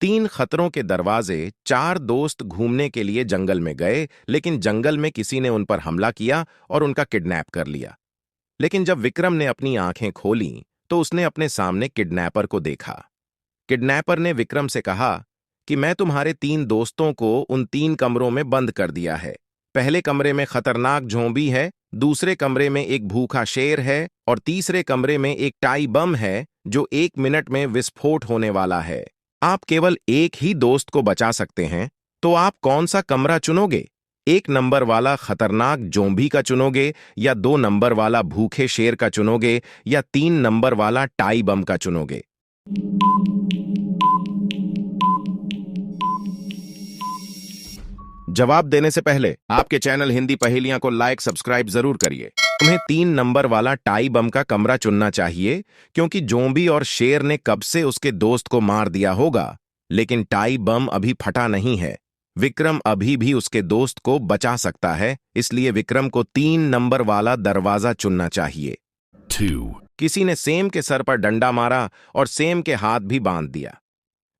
तीन खतरों के दरवाजे। चार दोस्त घूमने के लिए जंगल में गए, लेकिन जंगल में किसी ने उन पर हमला किया और उनका किडनैप कर लिया। लेकिन जब विक्रम ने अपनी आंखें खोलीं, तो उसने अपने सामने किडनैपर को देखा। किडनैपर ने विक्रम से कहा कि मैं तुम्हारे तीन दोस्तों को उन तीन कमरों में बंद कर दिया है। पहले कमरे में खतरनाक जोंबी है, दूसरे कमरे में एक भूखा शेर है और तीसरे कमरे में एक टाई बम है जो 1 मिनट में विस्फोट होने वाला है। आप केवल एक ही दोस्त को बचा सकते हैं, तो आप कौन सा कमरा चुनोगे? 1 नंबर वाला खतरनाक जोंबी का चुनोगे, या 2 नंबर वाला भूखे शेर का चुनोगे, या 3 नंबर वाला टाई बम का चुनोगे? जवाब देने से पहले आपके चैनल हिंदी पहेलियां को लाइक सब्सक्राइब जरूर करिए। तुम्हें 3 नंबर वाला टाई बम का कमरा चुनना चाहिए, क्योंकि जोंबी और शेर ने कब से उसके दोस्त को मार दिया होगा, लेकिन टाई बम अभी फटा नहीं है। विक्रम अभी भी उसके दोस्त को बचा सकता है, इसलिए विक्रम को 3 नंबर वाला दरवाजा चुनना चाहिए। 2. किसी ने सेम के सर पर डंडा मारा और सेम के हाथ भी बांध दिया।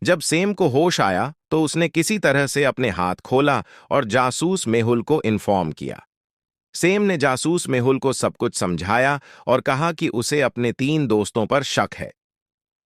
जब सेम को होश आया, तो उसने किसी तरह से अपने हाथ खोला और जासूस मेहुल को इन्फॉर्म किया। सेम ने जासूस मेहुल को सब कुछ समझाया और कहा कि उसे अपने 3 दोस्तों पर शक है।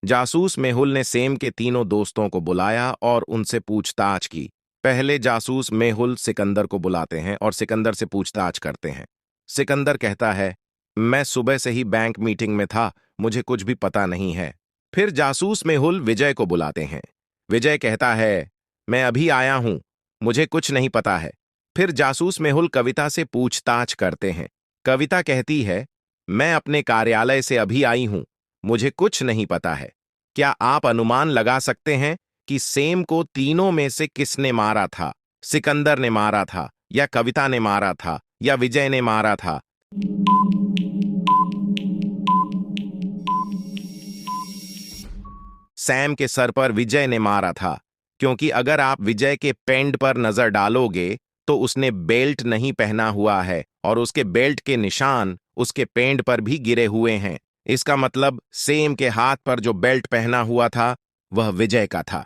जासूस मेहुल ने सेम के तीनों दोस्तों को बुलाया और उनसे पूछताछ की। पहले जासूस मेहुल सिकंदर को बुलाते हैं और सिकंदर से पूछताछ करते हैं। सिकंदर कहता है, मैं सुबह से ही बैंक मीटिंग में था, मुझे कुछ भी पता नहीं है। फिर जासूस मेहुल विजय को बुलाते हैं। विजय कहता है, मैं अभी आया हूं, मुझे कुछ नहीं पता है। फिर जासूस मेहुल कविता से पूछताछ करते हैं। कविता कहती है, मैं अपने कार्यालय से अभी आई हूं, मुझे कुछ नहीं पता है। क्या आप अनुमान लगा सकते हैं कि सेम को तीनों में से किसने मारा था? सिकंदर ने मारा था, या कविता ने मारा था, या विजय ने मारा था? सैम के सर पर विजय ने मारा था, क्योंकि अगर आप विजय के पेंड पर नजर डालोगे तो उसने बेल्ट नहीं पहना हुआ है और उसके बेल्ट के निशान उसके पेंड पर भी गिरे हुए हैं। इसका मतलब सेम के हाथ पर जो बेल्ट पहना हुआ था वह विजय का था।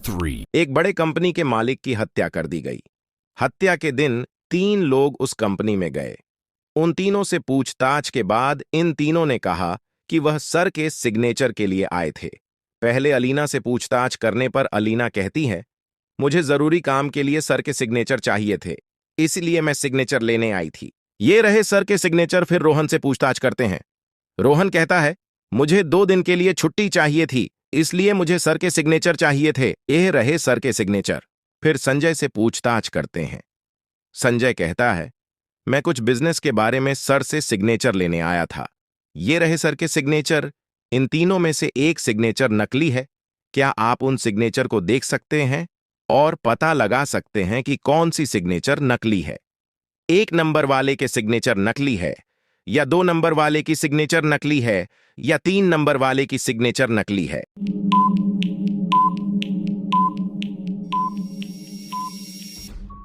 3. एक बड़े कंपनी के मालिक की हत्या कर दी गई। हत्या के दिन 3 लोग उस कंपनी में गए। उन तीनों से पूछताछ के बाद इन तीनों ने कहा कि वह सर के सिग्नेचर के लिए आए थे। पहले अलीना से पूछताछ करने पर अलीना कहती है, मुझे जरूरी काम के लिए सर के सिग्नेचर चाहिए थे, इसलिए मैं सिग्नेचर लेने आई थी। ये रहे सर के सिग्नेचर। फिर रोहन से पूछताछ करते हैं। रोहन कहता है, मुझे 2 दिन के लिए छुट्टी चाहिए थी, इसलिए मुझे सर के सिग्नेचर चाहिए थे। ये रहे सर के सिग्नेचर। फिर संजय से पूछताछ करते हैं। संजय कहता है, मैं कुछ बिजनेस के बारे में सर से सिग्नेचर लेने आया था। ये रहे सर के सिग्नेचर। इन तीनों में से एक सिग्नेचर नकली है। क्या आप उन सिग्नेचर को देख सकते हैं और पता लगा सकते हैं कि कौन सी सिग्नेचर नकली है? 1 नंबर वाले के सिग्नेचर नकली है, या 2 नंबर वाले की सिग्नेचर नकली है, या 3 नंबर वाले की सिग्नेचर नकली है?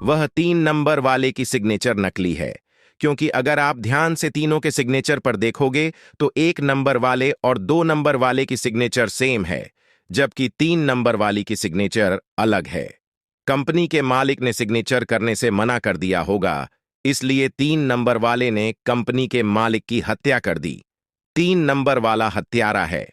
वह 3 नंबर वाले की सिग्नेचर नकली है, क्योंकि अगर आप ध्यान से तीनों के सिग्नेचर पर देखोगे तो 1 नंबर वाले और 2 नंबर वाले की सिग्नेचर सेम है, जबकि 3 नंबर वाली की सिग्नेचर अलग है। कंपनी के मालिक ने सिग्नेचर करने से मना कर दिया होगा, इसलिए 3 नंबर वाले ने कंपनी के मालिक की हत्या कर दी। 3 नंबर वाला हत्यारा है।